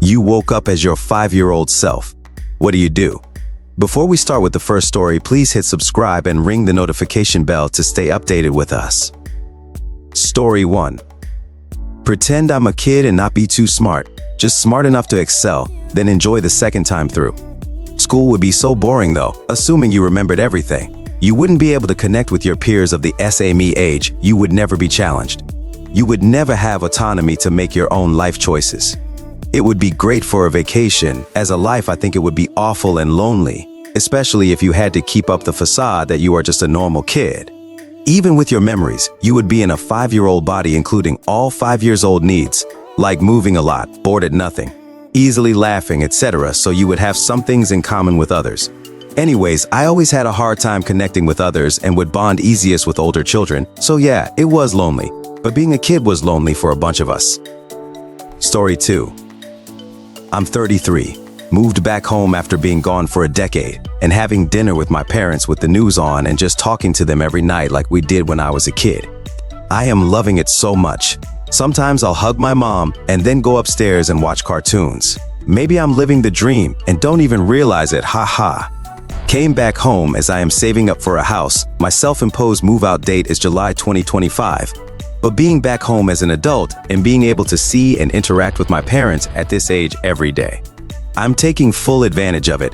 You woke up as your 5-year-old self. What do you do? Before we start with the first story, please hit subscribe and ring the notification bell to stay updated with us. Story 1. Pretend I'm a kid and not be too smart, just smart enough to excel, then enjoy the second time through. School would be so boring though, assuming you remembered everything. You wouldn't be able to connect with your peers of the SME age, you would never be challenged. You would never have autonomy to make your own life choices. It would be great for a vacation. As a life, I think it would be awful and lonely, especially if you had to keep up the facade that you are just a normal kid. Even with your memories, you would be in a 5-year-old body including all 5 years old needs, like moving a lot, bored at nothing, easily laughing, etc. So you would have some things in common with others. Anyways, I always had a hard time connecting with others and would bond easiest with older children. So yeah, it was lonely, but being a kid was lonely for a bunch of us. Story 2. I'm 33, moved back home after being gone for a decade and having dinner with my parents with the news on and just talking to them every night like we did when I was a kid. I am loving it so much. Sometimes I'll hug my mom and then go upstairs and watch cartoons. Maybe I'm living the dream and don't even realize it, haha. Came back home as I am saving up for a house. My self-imposed move-out date is July 2025. But being back home as an adult and being able to see and interact with my parents at this age every day, I'm taking full advantage of it.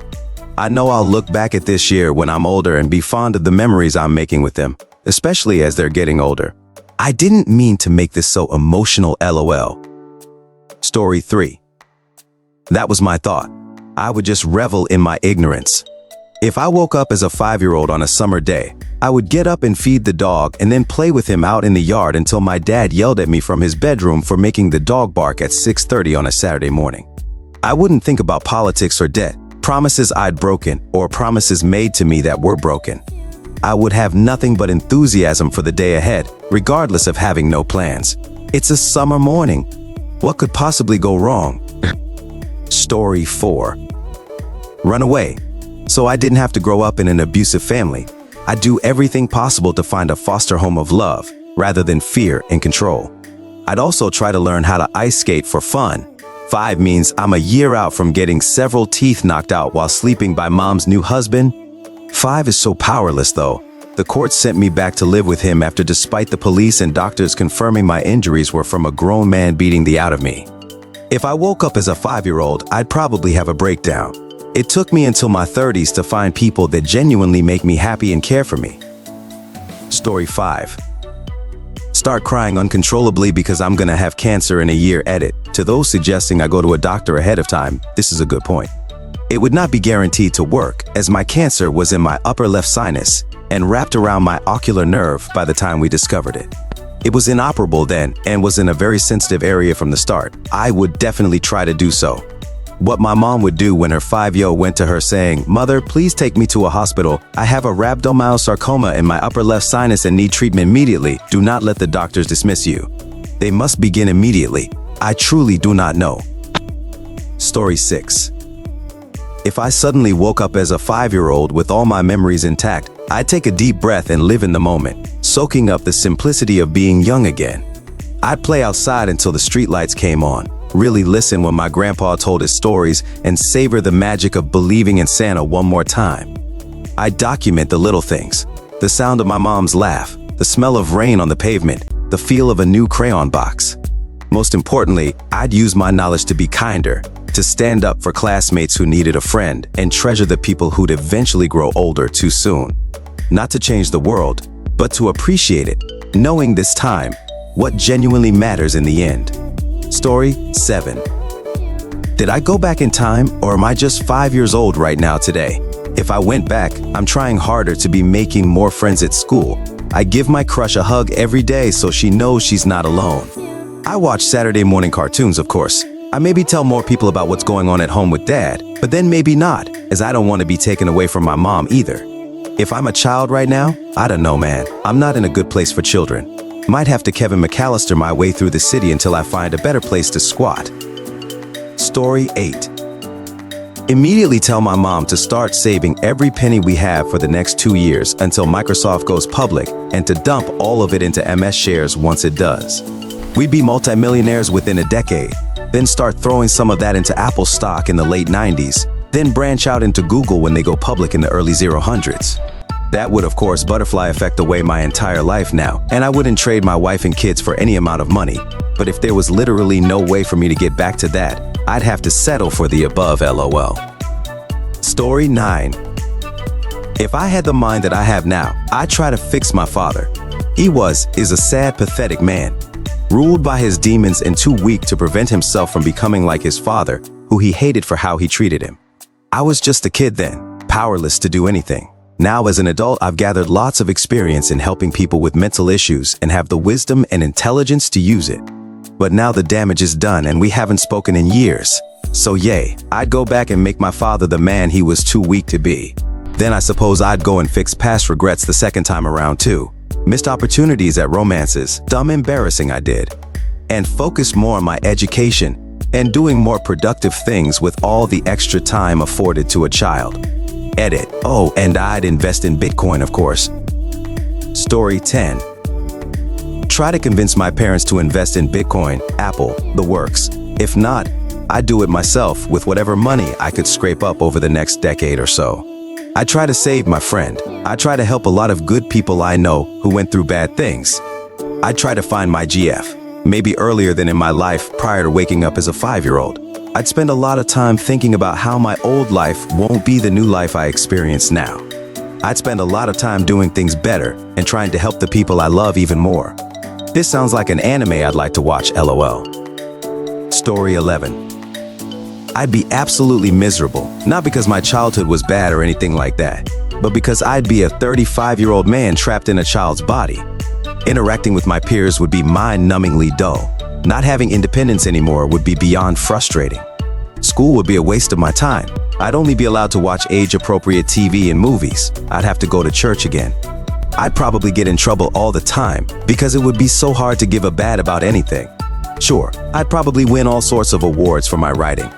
I know I'll look back at this year when I'm older and be fond of the memories I'm making with them, especially as they're getting older. I didn't mean to make this so emotional, LOL. Story 3. That was my thought. I would just revel in my ignorance. If I woke up as a 5-year-old on a summer day, I would get up and feed the dog and then play with him out in the yard until my dad yelled at me from his bedroom for making the dog bark at 6:30 on a Saturday morning. I wouldn't think about politics or debt, promises I'd broken, or promises made to me that were broken. I would have nothing but enthusiasm for the day ahead, regardless of having no plans. It's a summer morning. What could possibly go wrong? Story 4. Run away. So I didn't have to grow up in an abusive family. I do everything possible to find a foster home of love, rather than fear and control. I'd also try to learn how to ice skate for fun. 5 means I'm a year out from getting several teeth knocked out while sleeping by mom's new husband. 5 is so powerless though. The court sent me back to live with him after, despite the police and doctors confirming my injuries were from a grown man beating the out of me. If I woke up as a 5-year-old, I'd probably have a breakdown. It took me until my 30s to find people that genuinely make me happy and care for me. Story 5. Start crying uncontrollably because I'm gonna have cancer in a year. Edit. To those suggesting I go to a doctor ahead of time, this is a good point. It would not be guaranteed to work, as my cancer was in my upper left sinus and wrapped around my ocular nerve by the time we discovered it. It was inoperable then and was in a very sensitive area from the start. I would definitely try to do so. What my mom would do when her 5-year-old went to her saying, "Mother, please take me to a hospital. I have a rhabdomyosarcoma in my upper left sinus and need treatment immediately. Do not let the doctors dismiss you. They must begin immediately. I truly do not know." Story 6. If I suddenly woke up as a 5-year-old with all my memories intact, I'd take a deep breath and live in the moment, soaking up the simplicity of being young again. I'd play outside until the streetlights came on, really listen when my grandpa told his stories, and savor the magic of believing in Santa one more time. I'd document the little things, the sound of my mom's laugh, the smell of rain on the pavement, the feel of a new crayon box. Most importantly, I'd use my knowledge to be kinder, to stand up for classmates who needed a friend, and treasure the people who'd eventually grow older too soon. Not to change the world, but to appreciate it, knowing this time what genuinely matters in the end. Story 7. Did I go back in time, or am I just 5 years old right now today? If I went back, I'm trying harder to be making more friends at school. I give my crush a hug every day so she knows she's not alone. I watch Saturday morning cartoons, of course. I maybe tell more people about what's going on at home with dad, but then maybe not, as I don't want to be taken away from my mom either. If I'm a child right now, I don't know, man. I'm not in a good place for children. Might have to Kevin McAllister my way through the city until I find a better place to squat. Story 8. Immediately tell my mom to start saving every penny we have for the next 2 years until Microsoft goes public, and to dump all of it into MS shares once it does. We'd be multimillionaires within a decade. then start throwing some of that into Apple stock in the late 90s, then branch out into Google when they go public in the early 00s. That would, of course, butterfly effect away my entire life now, and I wouldn't trade my wife and kids for any amount of money. But if there was literally no way for me to get back to that, I'd have to settle for the above, LOL. Story 9. If I had the mind that I have now, I'd try to fix my father. He is a sad, pathetic man, ruled by his demons and too weak to prevent himself from becoming like his father, who he hated for how he treated him. I was just a kid then, powerless to do anything. Now as an adult, I've gathered lots of experience in helping people with mental issues and have the wisdom and intelligence to use it. But now the damage is done and we haven't spoken in years. So yay, I'd go back and make my father the man he was too weak to be. Then I suppose I'd go and fix past regrets the second time around too. Missed opportunities at romances, dumb embarrassing I did. And focus more on my education and doing more productive things with all the extra time afforded to a child. Edit. Oh, and I'd invest in Bitcoin, of course. Story 10. Try to convince my parents to invest in Bitcoin, Apple, the works. If not, I'd do it myself with whatever money I could scrape up over the next decade or so. I try to save my friend. I try to help a lot of good people I know who went through bad things. I try to find my GF, maybe earlier than in my life prior to waking up as a 5-year-old. I'd spend a lot of time thinking about how my old life won't be the new life I experience now. I'd spend a lot of time doing things better and trying to help the people I love even more. This sounds like an anime I'd like to watch, LOL. Story 11. I'd be absolutely miserable, not because my childhood was bad or anything like that, but because I'd be a 35-year-old man trapped in a child's body. Interacting with my peers would be mind-numbingly dull. Not having independence anymore would be beyond frustrating. School would be a waste of my time. I'd only be allowed to watch age-appropriate TV and movies. I'd have to go to church again. I'd probably get in trouble all the time because it would be so hard to give a bad about anything. Sure, I'd probably win all sorts of awards for my writing.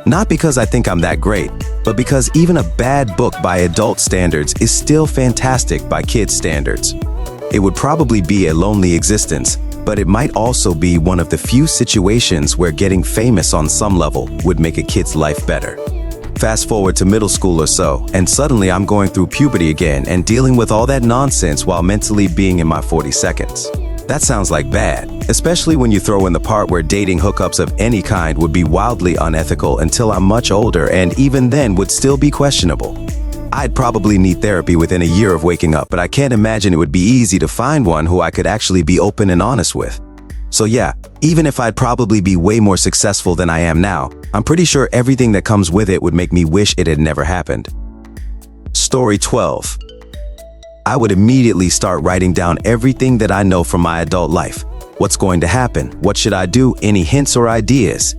Not because I think I'm that great, but because even a bad book by adult standards is still fantastic by kids' standards. It would probably be a lonely existence, but it might also be one of the few situations where getting famous on some level would make a kid's life better. Fast forward to middle school or so, and suddenly I'm going through puberty again and dealing with all that nonsense while mentally being in my 42nd. That sounds like bad, especially when you throw in the part where dating hookups of any kind would be wildly unethical until I'm much older and even then would still be questionable. I'd probably need therapy within a year of waking up, but I can't imagine it would be easy to find one who I could actually be open and honest with. So yeah, even if I'd probably be way more successful than I am now, I'm pretty sure everything that comes with it would make me wish it had never happened. Story 12. I would immediately start writing down everything that I know from my adult life. What's going to happen? What should I do? Any hints or ideas?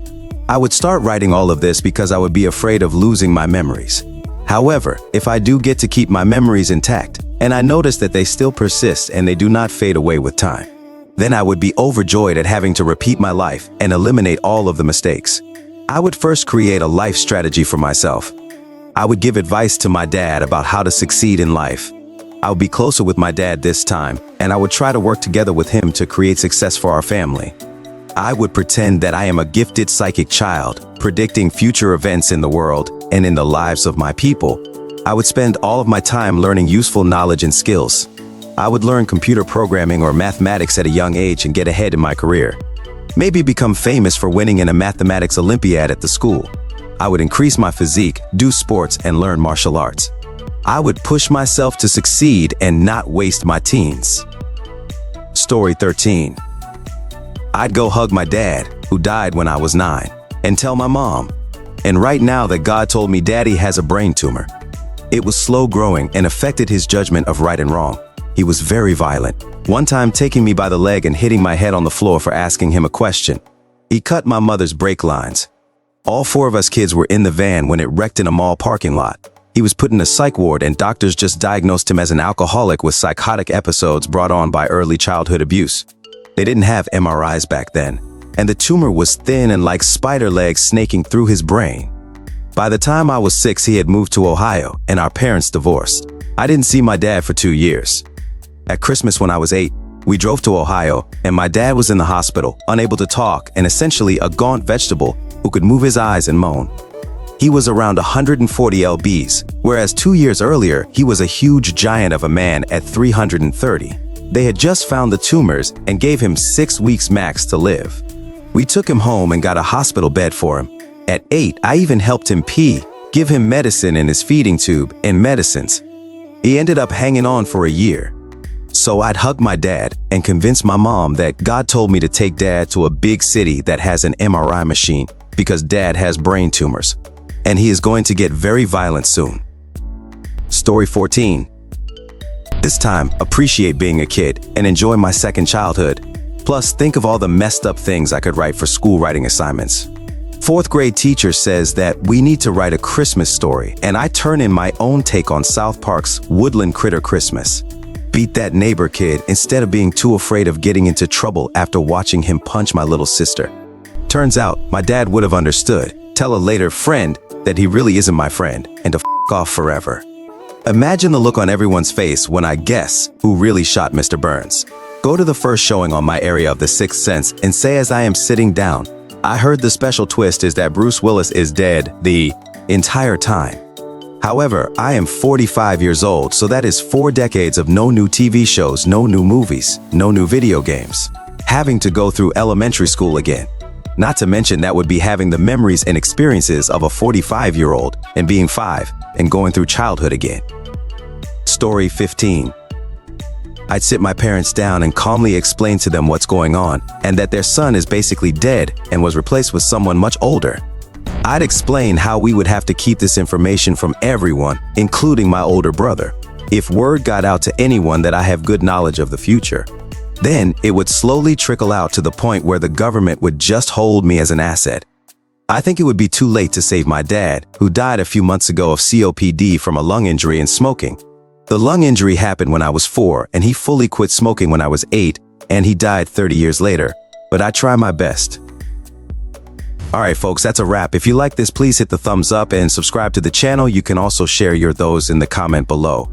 I would start writing all of this because I would be afraid of losing my memories. However, if I do get to keep my memories intact, and I notice that they still persist and they do not fade away with time, then I would be overjoyed at having to repeat my life and eliminate all of the mistakes. I would first create a life strategy for myself. I would give advice to my dad about how to succeed in life. I would be closer with my dad this time, and I would try to work together with him to create success for our family. I would pretend that I am a gifted psychic child, predicting future events in the world and in the lives of my people. I would spend all of my time learning useful knowledge and skills. I would learn computer programming or mathematics at a young age and get ahead in my career. Maybe become famous for winning in a mathematics Olympiad at the school. I would increase my physique, do sports, and learn martial arts. I would push myself to succeed and not waste my teens. Story 13. I'd go hug my dad, who died when I was 9, and tell my mom. And right now that God told me Daddy has a brain tumor. It was slow growing and affected his judgment of right and wrong. He was very violent, one time taking me by the leg and hitting my head on the floor for asking him a question. He cut my mother's brake lines. All 4 of us kids were in the van when it wrecked in a mall parking lot. He was put in a psych ward and doctors just diagnosed him as an alcoholic with psychotic episodes brought on by early childhood abuse. They didn't have MRIs back then, and the tumor was thin and like spider legs snaking through his brain. By the time I was 6, he had moved to Ohio, and our parents divorced. I didn't see my dad for 2 years. At Christmas when I was 8, We drove to Ohio, and my dad was in the hospital, unable to talk and essentially a gaunt vegetable who could move his eyes and moan. He was around 140 lbs, whereas 2 years earlier, he was a huge giant of a man at 330. They had just found the tumors and gave him 6 weeks max to live. We took him home and got a hospital bed for him. At 8, I even helped him pee, give him medicine in his feeding tube and medicines. He ended up hanging on for a year. So I'd hug my dad and convince my mom that God told me to take dad to a big city that has an MRI machine because dad has brain tumors, and he is going to get very violent soon. Story 14. This time, appreciate being a kid and enjoy my second childhood. Plus, think of all the messed up things I could write for school writing assignments. 4th grade teacher says that we need to write a Christmas story, and I turn in my own take on South Park's Woodland Critter Christmas. Beat that neighbor kid instead of being too afraid of getting into trouble after watching him punch my little sister. Turns out, my dad would have understood, tell a later friend that he really isn't my friend, and to f*** off forever. Imagine the look on everyone's face when I guess who really shot Mr. Burns. Go to the first showing on my area of The Sixth Sense and say as I am sitting down, I heard the special twist is that Bruce Willis is dead the entire time. However, I am 45 years old, so that is 4 decades of no new TV shows, no new movies, no new video games. Having to go through elementary school again. Not to mention that would be having the memories and experiences of a 45-year-old and being 5 and going through childhood again. Story 15. I'd sit my parents down and calmly explain to them what's going on and that their son is basically dead and was replaced with someone much older. I'd explain how we would have to keep this information from everyone, including my older brother, if word got out to anyone that I have good knowledge of the future. Then it would slowly trickle out to the point where the government would just hold me as an asset. I think it would be too late to save my dad, who died a few months ago of COPD from a lung injury and smoking. The lung injury happened when I was 4, and he fully quit smoking when I was 8, and he died 30 years later. But I try my best. Alright folks, that's a wrap. If you like this, please hit the thumbs up and subscribe to the channel. You can also share your thoughts in the comment below.